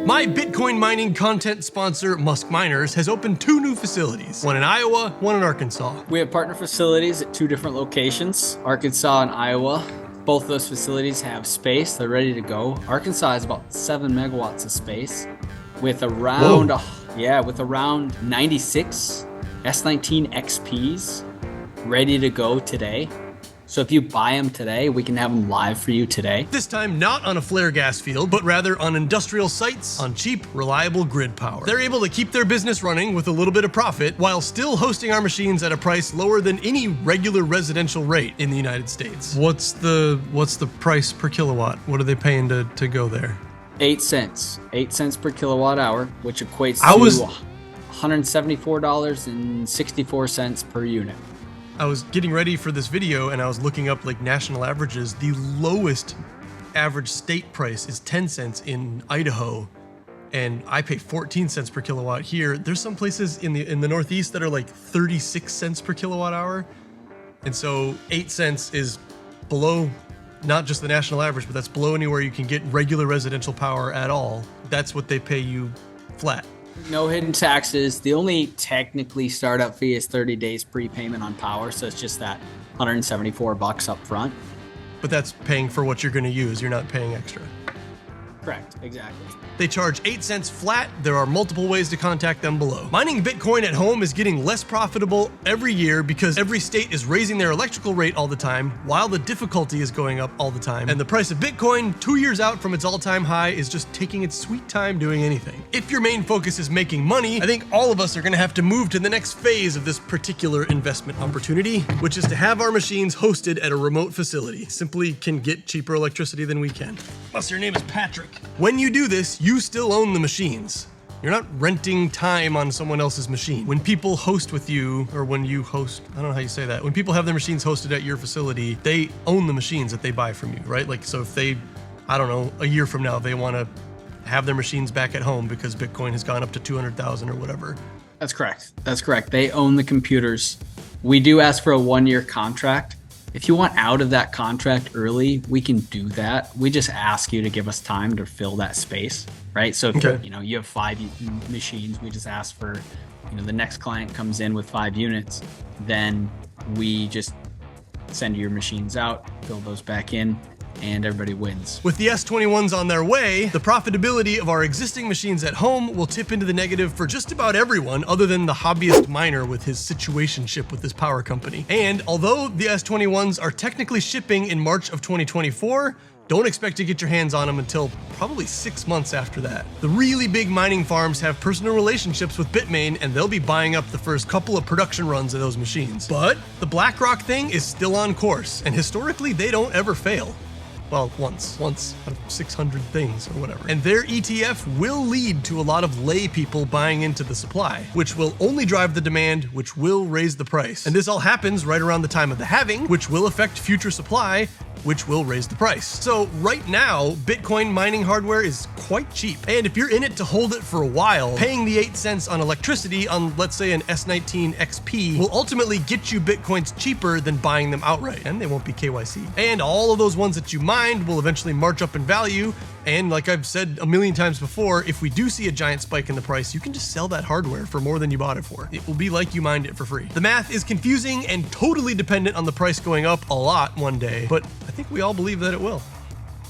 My Bitcoin mining content sponsor, MUSK Miners, has opened 2 new facilities, one in Iowa, one in Arkansas. We have partner facilities at 2 different locations, Arkansas and Iowa. Both of those facilities have space. They're ready to go. Arkansas has about 7 megawatts of space with around, with around 96 S19 XPs ready to go today. So if you buy them today, we can have them live for you today. This time not on a flare gas field, but rather on industrial sites on cheap, reliable grid power. They're able to keep their business running with a little bit of profit while still hosting our machines at a price lower than any regular residential rate in the United States. What's the price per kilowatt? What are they paying to go there? 8 cents. 8 cents per kilowatt hour, which equates to $174.64 per unit. I was getting ready for this video and I was looking up like national averages. The lowest average state price is 10 cents in Idaho, and I pay 14 cents per kilowatt here. There's some places in the Northeast that are like 36 cents per kilowatt hour. And so 8 cents is below not just the national average, but that's below anywhere you can get regular residential power at all. That's what they pay you flat. No hidden taxes. The only technically startup fee is 30 days prepayment on power, so it's just that $174 up front. But that's paying for what you're going to use. You're not paying extra. Correct, exactly. They charge 8 cents flat. There are multiple ways to contact them below. Mining Bitcoin at home is getting less profitable every year because every state is raising their electrical rate all the time, while the difficulty is going up all the time. And the price of Bitcoin, 2 years out from its all-time high, is just taking its sweet time doing anything. If your main focus is making money, I think all of us are gonna have to move to the next phase of this particular investment opportunity, which is to have our machines hosted at a remote facility. Simply can get cheaper electricity than we can. Plus, your name is Patrick. When you do this, you still own the machines. You're not renting time on someone else's machine. When people host with you, or when you host, I don't know how you say that. When people have their machines hosted at your facility, they own the machines that they buy from you, right? Like, so if they, I don't know, a year from now, they want to have their machines back at home because Bitcoin has gone up to 200,000 or whatever. That's correct. That's correct. They own the computers. We do ask for a 1-year contract. If you want out of that contract early, we can do that. We just ask you to give us time to fill that space, right? So if you have 5 machines, we just ask for, the next client comes in with 5 units, then we just send your machines out, fill those back in, and everybody wins. With the S21s on their way, the profitability of our existing machines at home will tip into the negative for just about everyone other than the hobbyist miner with his situationship with his power company. And although the S21s are technically shipping in March of 2024, don't expect to get your hands on them until probably 6 months after that. The really big mining farms have personal relationships with Bitmain, and they'll be buying up the first couple of production runs of those machines. But the BlackRock thing is still on course, and historically they don't ever fail. Well, once out of 600 things or whatever. And their ETF will lead to a lot of lay people buying into the supply, which will only drive the demand, which will raise the price. And this all happens right around the time of the halving, which will affect future supply, which will raise the price. So right now, Bitcoin mining hardware is quite cheap. And if you're in it to hold it for a while, paying the 8 cents on electricity on, let's say, an S19 XP will ultimately get you Bitcoins cheaper than buying them outright. And they won't be KYC. And all of those ones that you mined will eventually march up in value. And like I've said a million times before, if we do see a giant spike in the price, you can just sell that hardware for more than you bought it for. It will be like you mined it for free. The math is confusing and totally dependent on the price going up a lot one day, but I think we all believe that it will.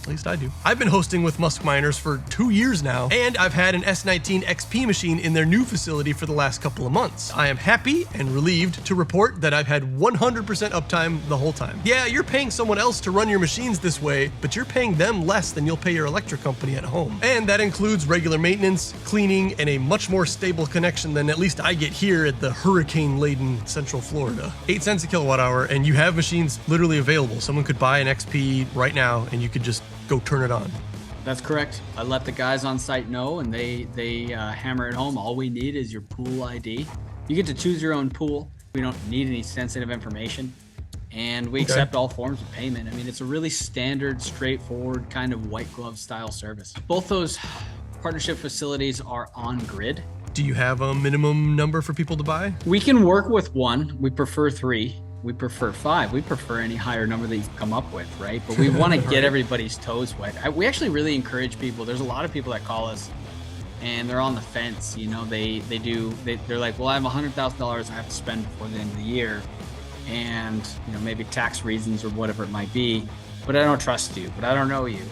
At least I do. I've been hosting with MUSK Miners for 2 years now, and I've had an S19 XP machine in their new facility for the last couple of months. I am happy and relieved to report that I've had 100% uptime the whole time. Yeah, you're paying someone else to run your machines this way, but you're paying them less than you'll pay your electric company at home. And that includes regular maintenance, cleaning, and a much more stable connection than at least I get here at the hurricane-laden Central Florida. 8 cents a kilowatt hour, and you have machines literally available. Someone could buy an XP right now, and you could just go turn it on. That's correct. I let the guys on site know, and they hammer it home. All we need is your pool ID. You get to choose your own pool. We don't need any sensitive information, and we accept all forms of payment. I mean, it's a really standard, straightforward kind of white glove style service. Both those partnership facilities are on grid. Do you have a minimum number for people to buy? We can work with 1. We prefer 3. We prefer 5. We prefer any higher number that you come up with, right? But we want to get everybody's toes wet. We actually really encourage people. There's a lot of people that call us and they're on the fence. You know, they're like, well, I have $100,000 I have to spend before the end of the year, and you know, maybe tax reasons or whatever it might be, but I don't trust you, but I don't know you.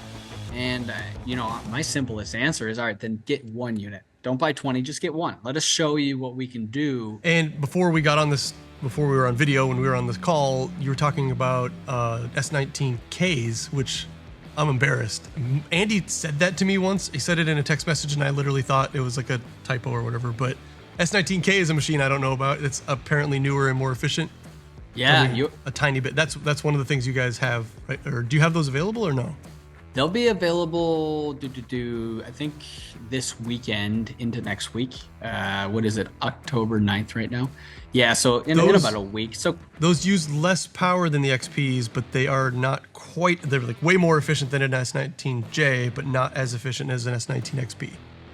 And you know, my simplest answer is, all right, then get 1 unit. Don't buy 20, just get 1. Let us show you what we can do. And before we were on video, when we were on this call, you were talking about S19Ks, which I'm embarrassed. Andy said that to me once. He said it in a text message, and I literally thought it was like a typo or whatever. But S19K is a machine I don't know about. It's apparently newer and more efficient. Yeah, a tiny bit. That's one of the things you guys have, right? Or do you have those available or no? they'll be available. I think this weekend into next week. What is it? October 9th right now. Yeah, so in about a week. So those use less power than the XPs, but they are not quite. They're like way more efficient than an S19J, but not as efficient as an S19 XP.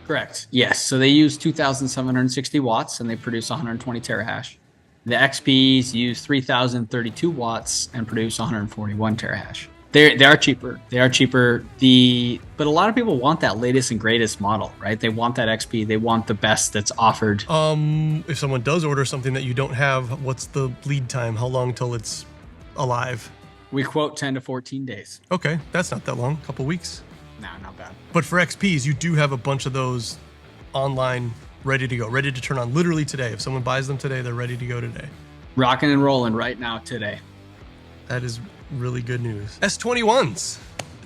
Correct. Yes. So they use 2,760 watts and they produce 120 terahash. The XPs use 3,032 watts and produce 141 terahash. They are cheaper. They are cheaper. But a lot of people want that latest and greatest model, right? They want that XP. They want the best that's offered. If someone does order something that you don't have, what's the lead time? How long till it's alive? We quote 10 to 14 days. Okay, that's not that long. A couple weeks. No, not bad. But for XPs, you do have a bunch of those online ready to go, ready to turn on literally today. If someone buys them today, they're ready to go today. Rocking and rolling right now today. That is really good news. S21s.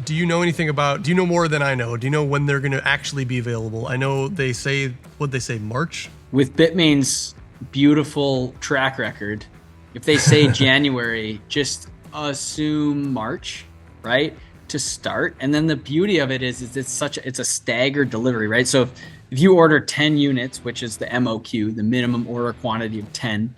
Do you know anything about, do you know more than I know? Do you know when they're going to actually be available? I know they say, what'd they say, March? With Bitmain's beautiful track record, if they say January, just assume March, right? To start. And then the beauty of it is it's a staggered delivery, right? So if you order 10 units, which is the MOQ, the minimum order quantity of 10,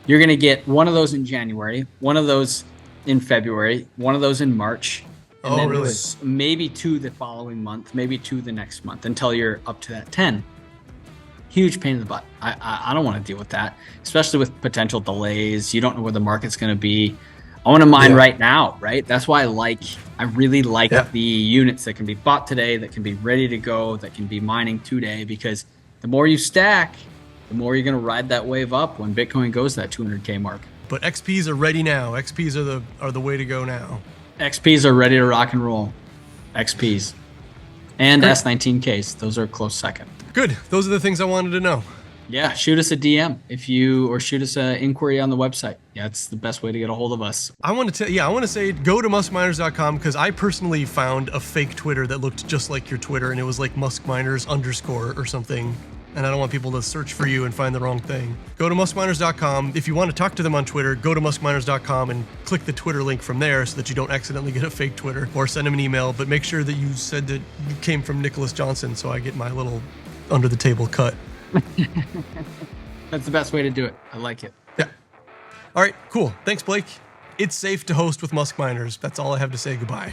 you're going to get one of those in January, one of those in February, one of those in March, and then really? Maybe 2 the following month, maybe 2 the next month until you're up to that 10. Huge pain in the butt. I don't want to deal with that, especially with potential delays. You don't know where the market's going to be. I want to mine right now, right? That's why I really like the units that can be bought today, that can be ready to go, that can be mining today, because the more you stack, the more you're going to ride that wave up when Bitcoin goes that 200K mark. But XPs are ready now. XPs are the way to go now. XPs are ready to rock and roll. XPs. And S19Ks. Those are a close second. Good. Those are the things I wanted to know. Yeah, shoot us a DM or shoot us an inquiry on the website. Yeah, it's the best way to get a hold of us. I want to say go to muskminers.com because I personally found a fake Twitter that looked just like your Twitter, and it was like muskminers_ or something. And I don't want people to search for you and find the wrong thing. Go to muskminers.com. If you want to talk to them on Twitter, go to muskminers.com and click the Twitter link from there so that you don't accidentally get a fake Twitter, or send them an email. But make sure that you said that you came from Nicholas Johnson so I get my little under the table cut. That's the best way to do it. I like it. Yeah. All right, cool. Thanks, Blake. It's safe to host with Musk Miners. That's all I have to say. Goodbye.